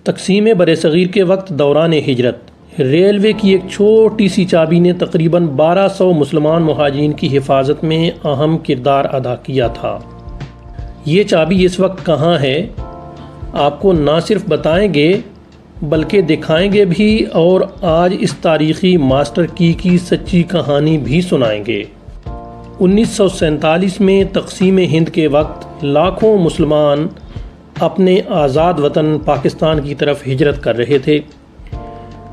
تقسیم برصغیر کے وقت دوران ہجرت ریلوے کی ایک چھوٹی سی چابی نے تقریباً 1200 مسلمان مہاجرین کی حفاظت میں اہم کردار ادا کیا تھا۔ یہ چابی اس وقت کہاں ہے، آپ کو نہ صرف بتائیں گے بلکہ دکھائیں گے بھی، اور آج اس تاریخی ماسٹر کی سچی کہانی بھی سنائیں گے۔ 1947 میں تقسیم ہند کے وقت لاکھوں مسلمان اپنے آزاد وطن پاکستان کی طرف ہجرت کر رہے تھے۔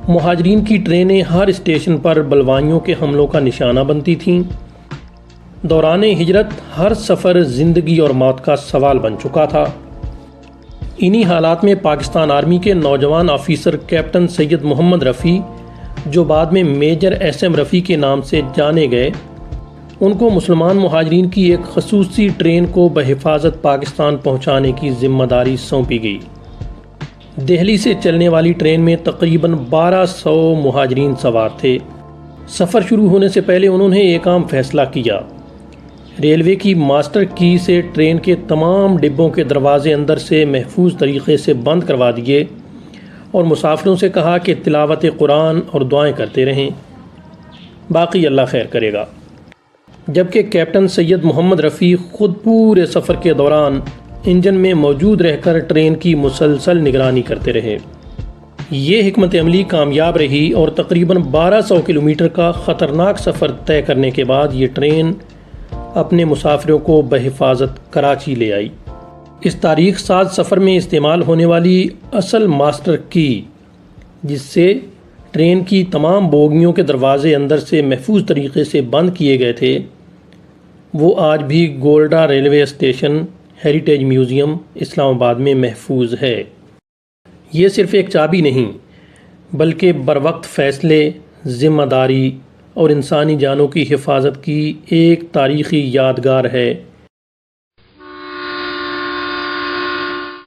مہاجرین کی ٹرینیں ہر اسٹیشن پر بلوائیوں کے حملوں کا نشانہ بنتی تھیں۔ دوران ہجرت ہر سفر زندگی اور موت کا سوال بن چکا تھا۔ انہی حالات میں پاکستان آرمی کے نوجوان آفیسر کیپٹن سید محمد رفیع، جو بعد میں میجر ایس ایم رفیع کے نام سے جانے گئے، ان کو مسلمان مہاجرین کی ایک خصوصی ٹرین کو بحفاظت پاکستان پہنچانے کی ذمہ داری سونپی گئی۔ دہلی سے چلنے والی ٹرین میں تقریباً 1200 مہاجرین سوار تھے۔ سفر شروع ہونے سے پہلے انہوں نے ایک عام فیصلہ کیا۔ ریلوے کی ماسٹر کی سے ٹرین کے تمام ڈبوں کے دروازے اندر سے محفوظ طریقے سے بند کروا دیے اور مسافروں سے کہا کہ تلاوت قرآن اور دعائیں کرتے رہیں، باقی اللہ خیر کرے گا۔ جبکہ کیپٹن سید محمد رفیع خود پورے سفر کے دوران انجن میں موجود رہ کر ٹرین کی مسلسل نگرانی کرتے رہے۔ یہ حکمت عملی کامیاب رہی اور تقریباً 1200 کلومیٹر کا خطرناک سفر طے کرنے کے بعد یہ ٹرین اپنے مسافروں کو بحفاظت کراچی لے آئی۔ اس تاریخ ساز سفر میں استعمال ہونے والی اصل ماسٹر کی، جس سے ٹرین کی تمام بوگیوں کے دروازے اندر سے محفوظ طریقے سے بند کیے گئے تھے، وہ آج بھی Golra railway station heritage museum Islamabad میں محفوظ ہے۔ یہ صرف ایک چابی نہیں بلکہ بروقت فیصلے، ذمہ داری اور انسانی جانوں کی حفاظت کی ایک تاریخی یادگار ہے